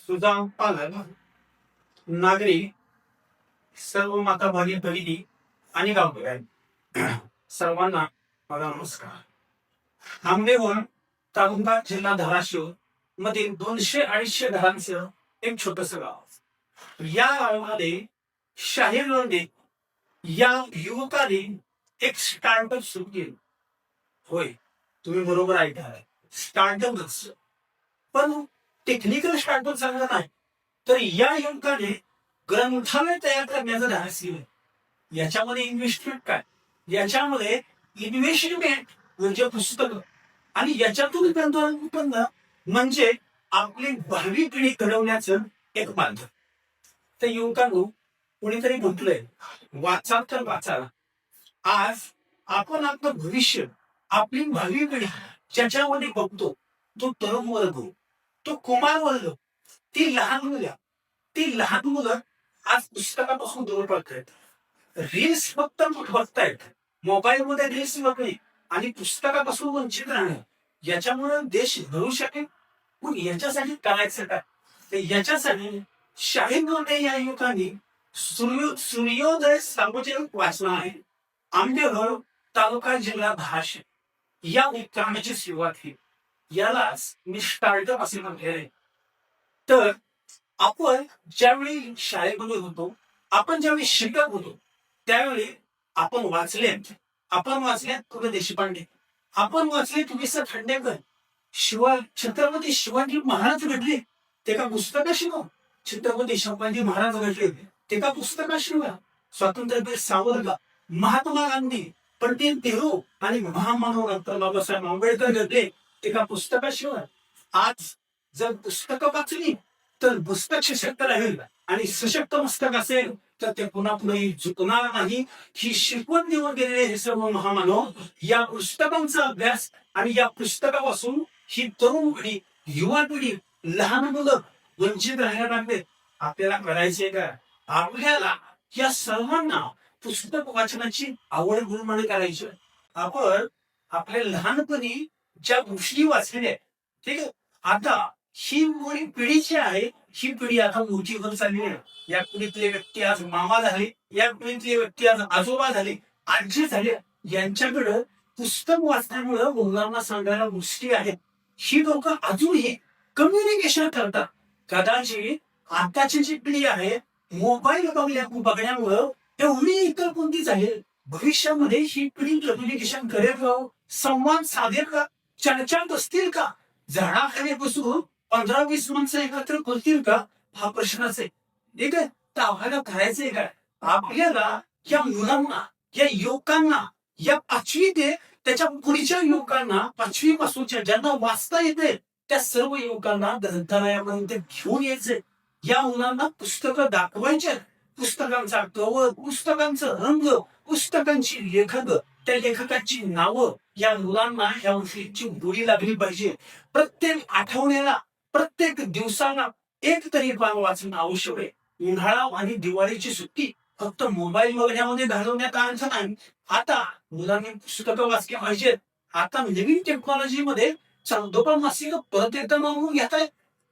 सुजाण पालक, नागरिक, सर्व माता भगिनी भगिनी आणि गावकरी सर्वांना माझा नमस्कार. आंबेवण तालुका जिल्हा धाराशिव मधील 200-250 घरांचं एक छोटस गाव. या गावामध्ये शाहीर लोंढे या युवकाने एक स्टार्टअप सुरू केलं. होय, तुम्ही बरोबर ऐकताय, स्टार्टअप. पण टेक्निकल स्टार्टअप चांगला नाही, तर या युवकाने ग्रंथालय तयार करण्याचं धाडस केलं. याच्यामध्ये इन्व्हेस्टमेंट काय? याच्यामध्ये इन्व्हेस्टमेंट म्हणजे पुस्तकं, आणि याच्यातून उत्पन्न म्हणजे आपली भावी पिढी घडवण्याचं एक माध्यम. त्या युवकांनो कोणीतरी म्हटलंय, वाचा तर वाचा. आज आपण आपलं भविष्य, आपली भावी पिढी ज्याच्यामध्ये बघतो, तो तरुण वर्ग, तो कुमार वर्ग, ती लहान मुलं आज पुस्तकापासून दूर पडतायत. रील्स फक्त बघतायत, मोबाईल मध्ये रील्स बघणे आणि पुस्तकापासून वंचित राहणं. याच्यामुळे देश घडू शकेल, पण याच्यासाठी करायचं काय? तर याच्यासाठी शाहीर लोंढे या युवकांनी सूर्योदय सार्वजनिक वाचनालय, आंबेघर, तालुका जिल्हा धाराशिव या उपक्रमाची सुरुवात केली. यालाच मी स्टार्टअप असे म्हटले. तर आपण ज्यावेळी शाळेमध्ये होतो, आपण ज्यावेळी शिकत होतो, त्यावेळी आपण वाचल्यात पु ल देशपांडे, आपण वाचले वि स खांडेकर, छत्रपती शिवाजी महाराज घडले ते का पुस्तकाशिवाय, छत्रपती संभाजी महाराज घडले ते का पुस्तकाशिवाय, स्वातंत्र्यवीर सावरकर, महात्मा गांधी, पंडित नेहरू आणि महामानव डॉक्टर बाबासाहेब आंबेडकर घडले ते का पुस्तकाशिवाय. आज जर पुस्तकं वाचली तर मस्तक सशक्त राहील, आणि सशक्त मस्तक असेल तर ते पुन्हा पुढे झुकणार नाही. ही शिकवण देऊन गेलेले हे सर्व महामानव या पुस्तकांचा अभ्यास, आणि या पुस्तकापासून ही तरुण पिढी, युवा पिढी, लहान मुलं वंचित राहायला लागले. आपल्याला करायचे का? आपल्याला या सर्वांना पुस्तक वाचनाची आवड निर्माण करायची. आपण आपल्या लहानपणी ज्या गोष्टी वाचलेल्या, ठीक आहे, आता ही मोठी पिढी जी आहे, ही पिढी आता मोठी होत चालली आहे. या पिढीतले व्यक्ती आज मामा झाले, या पिढीतले व्यक्ती आज आजोबा झाले, आजी झाले. यांच्याकडं पुस्तक वाचण्यामुळे मुलांना सांगायला गोष्टी आहेत. ही लोक अजूनही कम्युनिकेशन करतात. कदाचित आताची जी पिढी आहे, मोबाईल बघण्यामुळं एवढी इतर कोणतीच आहे. भविष्यामध्ये ही पिढी कम्युनिकेशन करेल का? संवाद साधेल का? चर्चा बसतील का? झाडाखाली बसून 15-20 माणसं एकत्र करतील का? हा प्रश्नच आहे. ठीक आहे, तर आम्हाला करायचंय काय? आपल्याला या मुलांना, या युवकांना, या 5वी ते त्याच्या पुढच्या युवकांना, 5वी पासूनच्या ज्यांना वाचता येते त्या सर्व युवकांना ग्रंथालयामध्ये घेऊन यायचे. या मुलांना पुस्तकं दाखवायचे, पुस्तकांचा कवर, पुस्तकांचं रंग, पुस्तकांची लेखक, त्या लेखकांची नावं या मुलांना या गोष्टीची गोडी लागली पाहिजे. प्रत्येक आठवड्याला, प्रत्येक दिवसाला एक तरी पान वाचणं आवश्यक आहे. उन्हाळा आणि दिवाळीची सुट्टी फक्त मोबाईल बघण्यामध्ये घालवण्यात आणायचं नाही. आता मुलांनी पुस्तकं वाचली पाहिजेत. आता नवीन टेक्नॉलॉजीमध्ये चांदोबा मासिक परत एकदा मागून घेताय,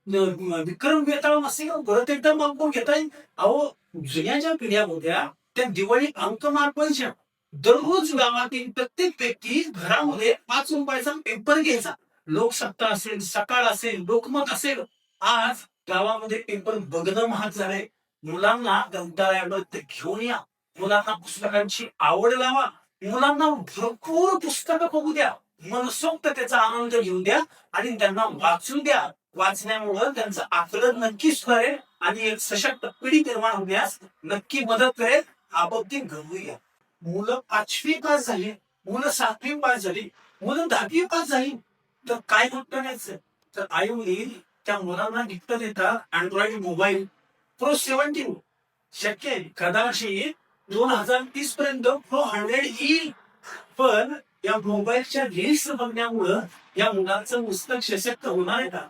विक्रम वेताळ मासिक परत एकदा मागून घेताय. अहो, जुन्या ज्या पिढ्या होत्या त्या दिवाळी अंक मारपायच्या. दररोज गावातील प्रत्येक व्यक्ती घरामध्ये 5 रुपयाचा पेपर घ्यायचा. लोकसत्ता असेल, सकाळ असेल, लोकमत असेल. आज गावामध्ये पेपर बघणं महाग झालंय. मुलांना ग्रंथालयामध्ये घेऊन या, मुलांना पुस्तकांची आवड लावा, मुलांना भरपूर पुस्तकं बघू द्या, मनसोक्त त्याचा आनंद घेऊ द्या, आणि त्यांना वाचू द्या. वाचण्यामुळे त्यांचं आकलन नक्कीच करेल आणि एक सशक्त पिढी निर्माण होण्यास नक्की मदत करेल. आपण घडवूया. मुलं 5वी पास झाली, मुलं 7वी पास झाली, मुलं 10वी पास झाली, तर काय करायचं? तर आई वडील त्या मुलांना गिफ्ट देतात अँड्रॉइड मोबाईल प्रो 17. शक्य आहे कदाचित 2030 पर्यंत प्रो 100 येईल. पण या मोबाईलच्या रील्स बघण्यामुळं या मुलांचं पुस्तक सशक्त होणार आहे का?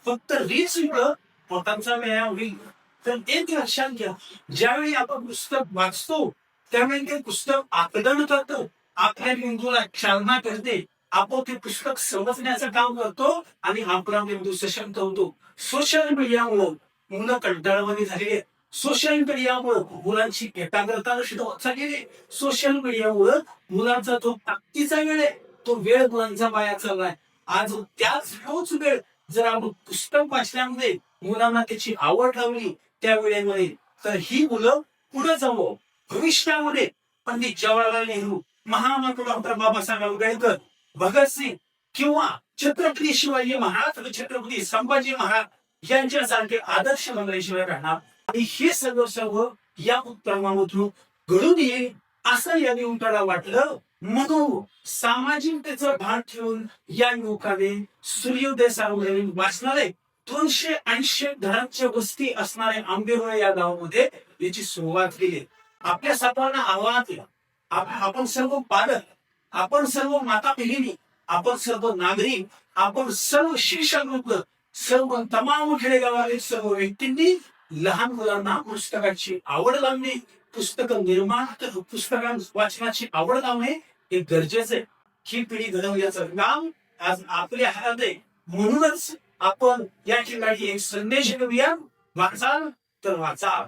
फक्त रील्स मुळे पोटांचा व्यायाम होईल. तर एक लक्षात घ्या, ज्यावेळी आपण पुस्तक वाचतो त्यावेळी ते पुस्तक आकलन करतं, आपल्या बिंदूला चालना करते, आपण ते पुस्तक समजण्याचं काम करतो आणि आपला मेंदू सशक्त होतो. सोशल मीडियामुळे मुलं कंटाळवाणी झालेली. सोशल मीडियामुळे मुलांची एकाग्रता नष्ट होत चाललेली. सोशल मुळे मुलांचा जो ताकदीचा वेळ आहे तो वेळ मुलांचा वाया चाललाय. आज तोच वेळ जर आपण पुस्तक वाचल्यामध्ये मुलांना त्याची आवड लावली त्या वेळेमध्ये, तर ही मुलं पुढे जाऊ भविष्यामध्ये पंडित जवाहरलाल नेहरू, महामानव डॉक्टर बाबासाहेब आंबेडकर, भगतसिंग किंवा छत्रपती शिवाजी महाराज, छत्रपती संभाजी महाराज यांच्यासारखे आदर्श बनल्याशिवाय राहणार. आणि हे सर्व या उपक्रमामधून घडून येईल असं या युवकाला वाटलं. म्हणून सामाजिकतेचं भान ठेवून या युवकाने सूर्योदय सार्वजनिक वाचनालय 280 घरांच्या वस्ती असणाऱ्या आंबेरोळा या गावामध्ये याची सुरुवात केली. आपल्या सर्वांना आव्हान केलं. आपण सर्व पालक, आपण सर्व माता भगिनी, आपण सर्व नागरिक, आपण सर्व शिक्षक लोक, सर्व तमाम खेडेगावातील सर्व व्यक्तींनी लहान मुलांना पुस्तकाची आवड लावणे, पुस्तक निर्माण, पुस्तकां वाचनाची आवड लावणे हे गरजेचं आहे. ही पिढी घडवण्याचं काम आज आपल्या हातात आहे. म्हणूनच आपण या ठिकाणी एक संदेश देऊया, वाचाल तर वाचा.